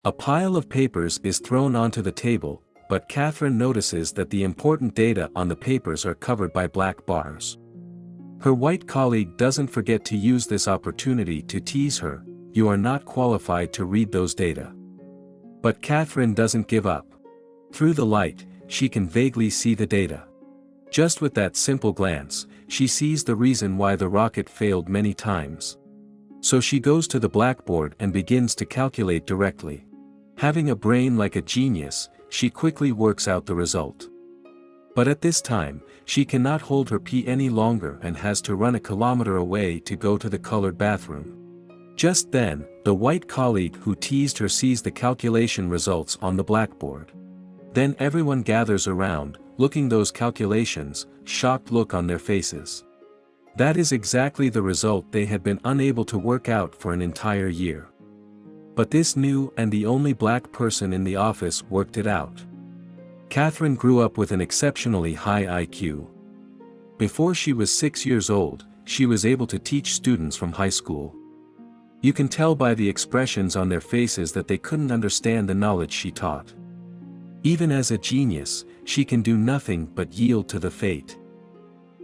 A pile of papers is thrown onto the table, but Catherine notices that the important data on the papers are covered by black bars. Her white colleague doesn't forget to use this opportunity to tease her, "You are not qualified to read those data." But Catherine doesn't give up. Through the light, she can vaguely see the data. Just with that simple glance, she sees the reason why the rocket failed many times. So she goes to the blackboard and begins to calculate directly. Having a brain like a genius, she quickly works out the result. But at this time, she cannot hold her pee any longer and has to run a kilometer away to go to the colored bathroom. Just then, the white colleague who teased her sees the calculation results on the blackboard. Then everyone gathers around, looking those calculations, shocked look on their faces. That is exactly the result they had been unable to work out for an entire year. But this new and the only black person in the office worked it out. Catherine grew up with an exceptionally high IQ. Before she was 6 years old, she was able to teach students from high school. You can tell by the expressions on their faces that they couldn't understand the knowledge she taught. Even as a genius, she can do nothing but yield to the fate.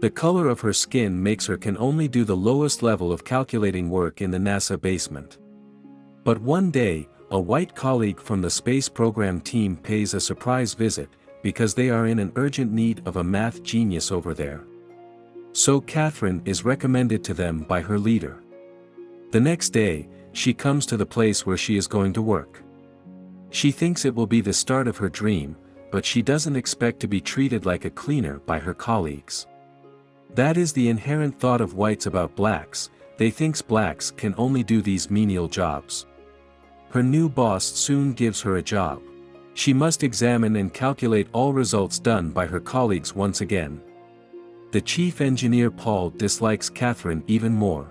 The color of her skin makes her can only do the lowest level of calculating work in the NASA basement. But one day, a white colleague from the space program team pays a surprise visit, because they are in an urgent need of a math genius over there. So Catherine is recommended to them by her leader. The next day, she comes to the place where she is going to work. She thinks it will be the start of her dream, but she doesn't expect to be treated like a cleaner by her colleagues. That is the inherent thought of whites about blacks. They thinks blacks can only do these menial jobs. Her new boss soon gives her a job. She must examine and calculate all results done by her colleagues once again. The chief engineer Paul dislikes Catherine even more.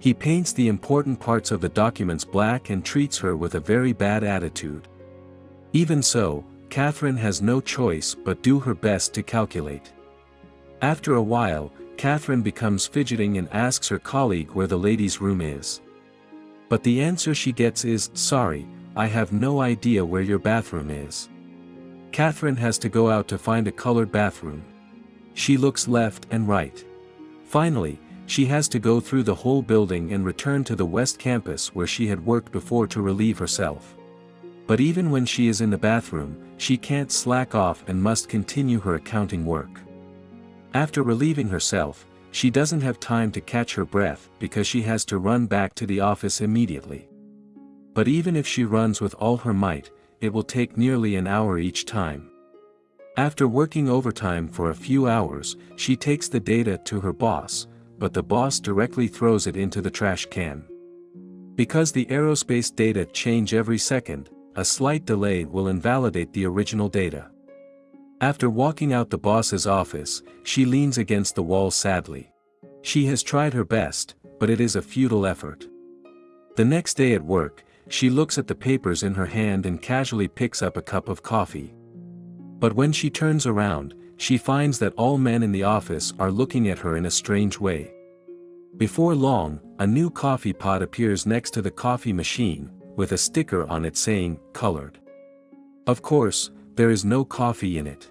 He paints the important parts of the documents black and treats her with a very bad attitude. Even so, Catherine has no choice but do her best to calculate. After a while, Catherine becomes fidgeting and asks her colleague where the ladies' room is. But the answer she gets is, "Sorry, I have no idea where your bathroom is." Catherine has to go out to find a colored bathroom. She looks left and right. Finally, she has to go through the whole building and return to the West Campus where she had worked before to relieve herself. But even when she is in the bathroom, she can't slack off and must continue her accounting work. After relieving herself, she doesn't have time to catch her breath because she has to run back to the office immediately. But even if she runs with all her might, it will take nearly an hour each time. After working overtime for a few hours, she takes the data to her boss, but the boss directly throws it into the trash can. Because the aerospace data change every second, a slight delay will invalidate the original data. After walking out the boss's office, she leans against the wall sadly. She has tried her best, but it is a futile effort. The next day at work, she looks at the papers in her hand and casually picks up a cup of coffee. But when she turns around, she finds that all men in the office are looking at her in a strange way. Before long, a new coffee pot appears next to the coffee machine, with a sticker on it saying, "Colored." Of course, there is no coffee in it.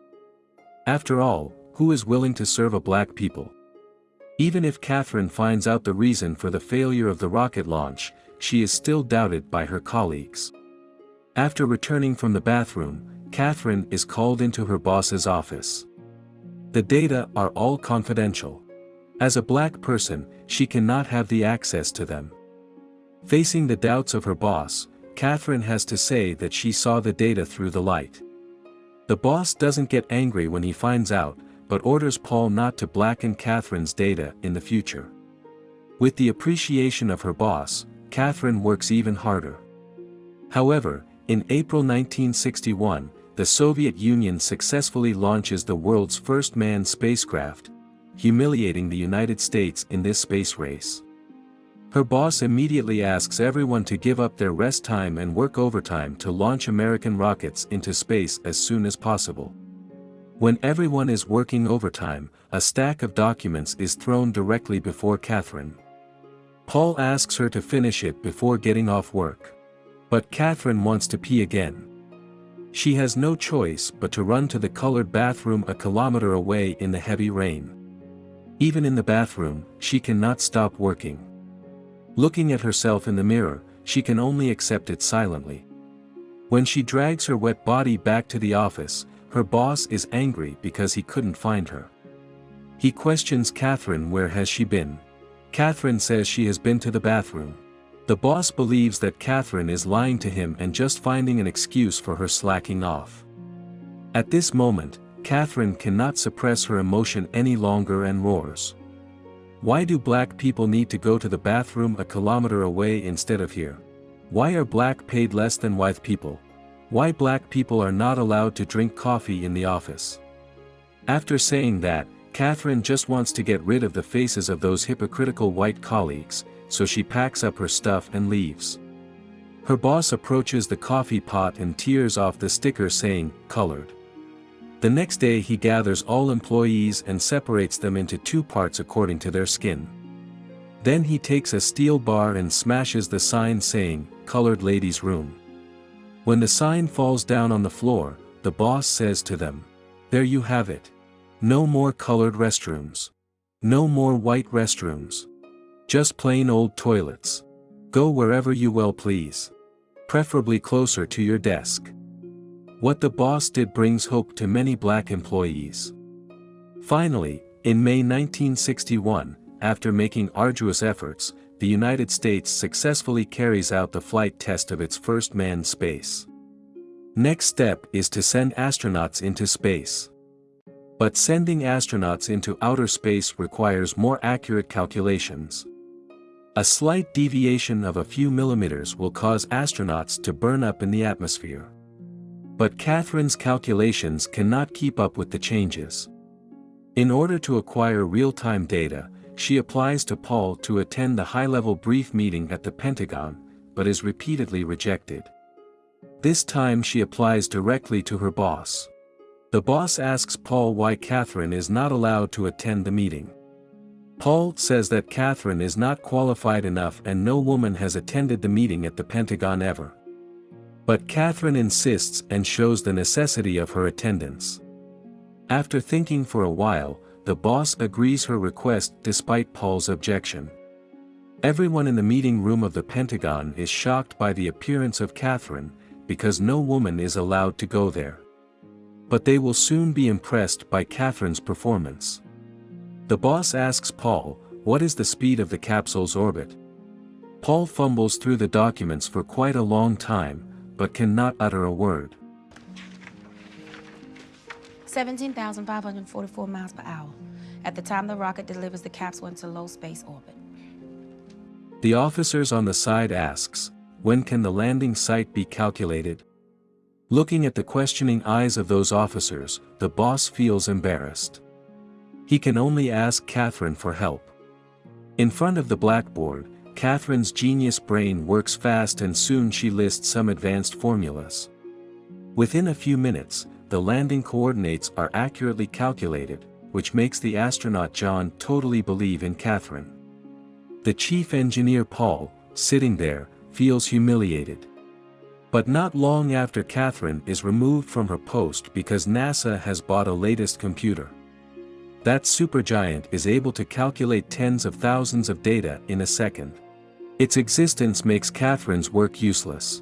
After all, who is willing to serve a black people? Even if Catherine finds out the reason for the failure of the rocket launch, she is still doubted by her colleagues. After returning from the bathroom, Catherine is called into her boss's office. The data are all confidential. As a black person, she cannot have the access to them. Facing the doubts of her boss, Catherine has to say that she saw the data through the light. The boss doesn't get angry when he finds out, but orders Paul not to blacken Catherine's data in the future. With the appreciation of her boss, Catherine works even harder. However, in April 1961, the Soviet Union successfully launches the world's first manned spacecraft, humiliating the United States in this space race. Her boss immediately asks everyone to give up their rest time and work overtime to launch American rockets into space as soon as possible. When everyone is working overtime, a stack of documents is thrown directly before Catherine. Paul asks her to finish it before getting off work. But Catherine wants to pee again. She has no choice but to run to the colored bathroom a kilometer away in the heavy rain. Even in the bathroom, she cannot stop working. Looking at herself in the mirror, she can only accept it silently. When she drags her wet body back to the office, her boss is angry because he couldn't find her. He questions Catherine, where has she been? Catherine says she has been to the bathroom. The boss believes that Catherine is lying to him and just finding an excuse for her slacking off. At this moment, Catherine cannot suppress her emotion any longer and roars. Why do black people need to go to the bathroom a kilometer away instead of here? Why are black paid less than white people? Why black people are not allowed to drink coffee in the office? After saying that, Catherine just wants to get rid of the faces of those hypocritical white colleagues, so she packs up her stuff and leaves. Her boss approaches the coffee pot and tears off the sticker saying, "Colored." The next day he gathers all employees and separates them into two parts according to their skin. Then he takes a steel bar and smashes the sign saying, "Colored Ladies' Room." When the sign falls down on the floor, the boss says to them, "There you have it. No more colored restrooms. No more white restrooms. Just plain old toilets. Go wherever you will please. Preferably closer to your desk." What the boss did brings hope to many black employees. Finally, in May 1961, after making arduous efforts, the United States successfully carries out the flight test of its first manned space. Next step is to send astronauts into space. But sending astronauts into outer space requires more accurate calculations. A slight deviation of a few millimeters will cause astronauts to burn up in the atmosphere. But Catherine's calculations cannot keep up with the changes. In order to acquire real-time data, she applies to Paul to attend the high-level brief meeting at the Pentagon, but is repeatedly rejected. This time she applies directly to her boss. The boss asks Paul why Catherine is not allowed to attend the meeting. Paul says that Catherine is not qualified enough and no woman has attended the meeting at the Pentagon ever. But Catherine insists and shows the necessity of her attendance. After thinking for a while, the boss agrees her request despite Paul's objection. Everyone in the meeting room of the Pentagon is shocked by the appearance of Catherine, because no woman is allowed to go there. But they will soon be impressed by Catherine's performance. The boss asks Paul, what is the speed of the capsule's orbit? Paul fumbles through the documents for quite a long time, but cannot utter a word. 17,544 miles per hour, at the time the rocket delivers the capsule into low space orbit. The officers on the side asks, when can the landing site be calculated? Looking at the questioning eyes of those officers, the boss feels embarrassed. He can only ask Catherine for help. In front of the blackboard, Catherine's genius brain works fast and soon she lists some advanced formulas. Within a few minutes, the landing coordinates are accurately calculated, which makes the astronaut John totally believe in Catherine. The chief engineer Paul, sitting there, feels humiliated. But not long after Catherine is removed from her post because NASA has bought a latest computer. That supergiant is able to calculate tens of thousands of data in a second. Its existence makes Catherine's work useless.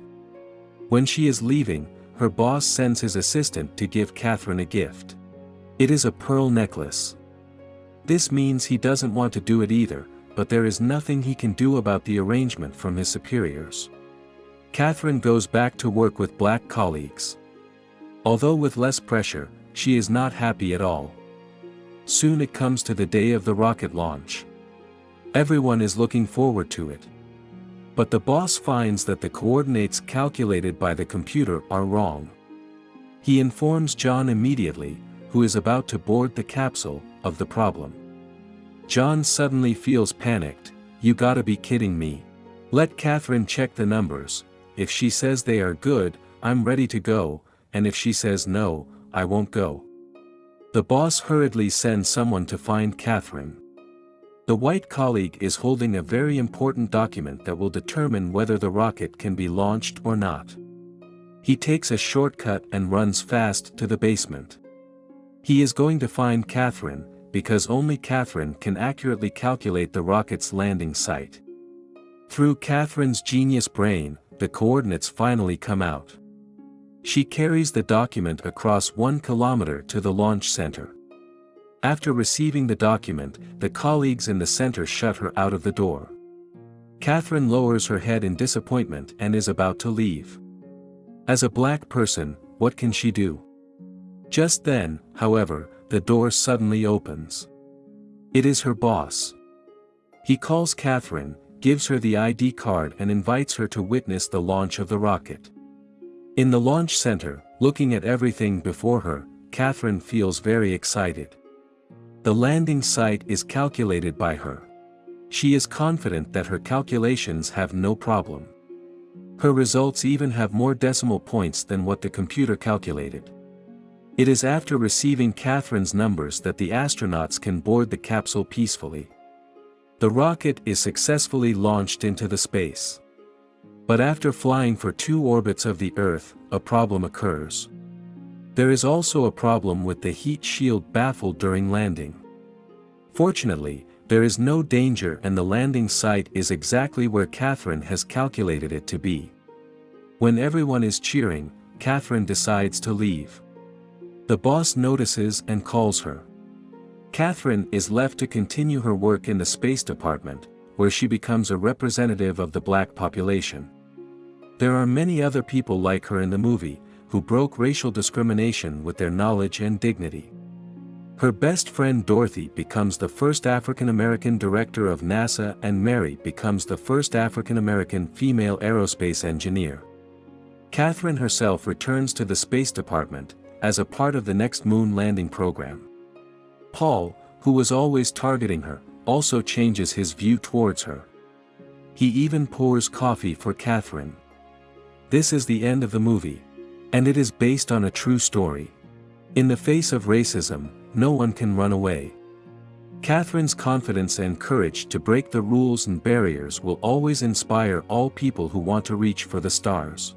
When she is leaving, her boss sends his assistant to give Catherine a gift. It is a pearl necklace. This means he doesn't want to do it either, but there is nothing he can do about the arrangement from his superiors. Catherine goes back to work with black colleagues. Although with less pressure, she is not happy at all. Soon it comes to the day of the rocket launch. Everyone is looking forward to it. But the boss finds that the coordinates calculated by the computer are wrong. He informs John immediately, who is about to board the capsule, of the problem. John suddenly feels panicked. You gotta be kidding me. Let Catherine check the numbers. If she says they are good, I'm ready to go, and if she says no, I won't go. The boss hurriedly sends someone to find Catherine. The white colleague is holding a very important document that will determine whether the rocket can be launched or not. He takes a shortcut and runs fast to the basement. He is going to find Catherine, because only Catherine can accurately calculate the rocket's landing site. Through Catherine's genius brain, the coordinates finally come out. She carries the document across 1 kilometer to the launch center. After receiving the document, the colleagues in the center shut her out of the door. Catherine lowers her head in disappointment and is about to leave. As a black person, what can she do? Just then, however, the door suddenly opens. It is her boss. He calls Catherine, gives her the ID card and invites her to witness the launch of the rocket. In the launch center, looking at everything before her, Catherine feels very excited. The landing site is calculated by her. She is confident that her calculations have no problem. Her results even have more decimal points than what the computer calculated. It is after receiving Catherine's numbers that the astronauts can board the capsule peacefully. The rocket is successfully launched into the space. But after flying for 2 orbits of the Earth, a problem occurs. There is also a problem with the heat shield baffled during landing. Fortunately, there is no danger and the landing site is exactly where Catherine has calculated it to be. When everyone is cheering, Catherine decides to leave. The boss notices and calls her. Catherine is left to continue her work in the space department, where she becomes a representative of the black population. There are many other people like her in the movie, who broke racial discrimination with their knowledge and dignity. Her best friend Dorothy becomes the first African American director of NASA and Mary becomes the first African American female aerospace engineer. Catherine herself returns to the space department, as a part of the next moon landing program. Paul, who was always targeting her, also changes his view towards her. He even pours coffee for Catherine. This is the end of the movie. And it is based on a true story. In the face of racism, no one can run away. Catherine's confidence and courage to break the rules and barriers will always inspire all people who want to reach for the stars.